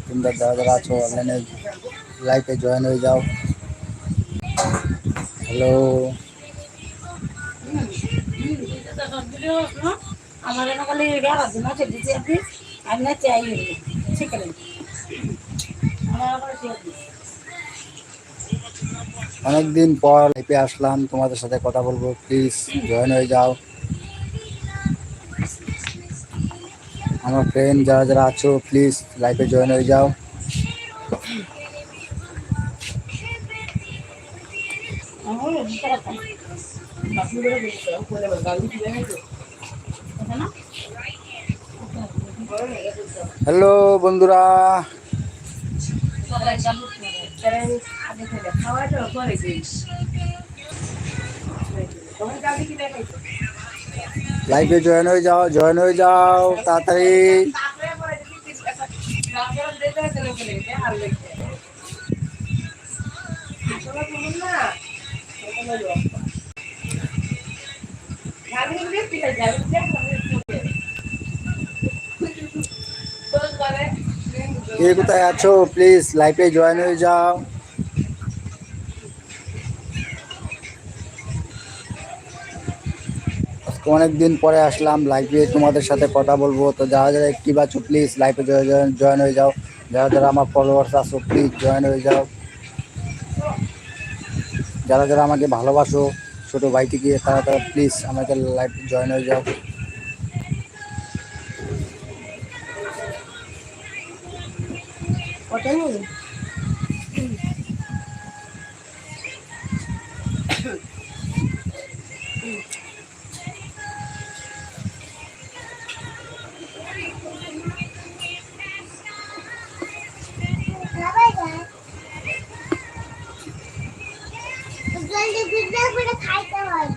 তোমরা যারা যারা আছো অনলাইনে লাইভে জয়েন হয়ে যাও। হ্যালো, অনেকদিন পর লাইভে আসলাম, তোমাদের সাথে কথা বলবো, প্লিজ জয়েন হয়ে যাও। আমার ফ্রেন্ড যারা যারা আছো প্লিজ লাইভে জয়েন হয়ে যাও। হ্যালো বন্ধুরা, লাইভে জয়েন হয়ে যাও, জয়েন হয়ে যাও তাড়াতাড়ি। কে কোথায় আছো প্লিজ লাইভে জয়েন হয়ে যাও। অনেকদিন পরে আসলাম লাইভে, তোমাদের সাথে কথা বলবো। তো যারা যারা অ্যাক্টিভ আছো প্লিজ লাইভে জয়েন হয়ে যাও। যারা যারা আমার ফলোয়ার্স আছো প্লিজ জয়েন হয়ে যাও। যারা যারা আমাকে ভালোবাসো ছোটো ভাই থেকে, তারা তারা প্লিজ আমাকে লাইভে জয়েন হয়ে যাও। খাইতে হয়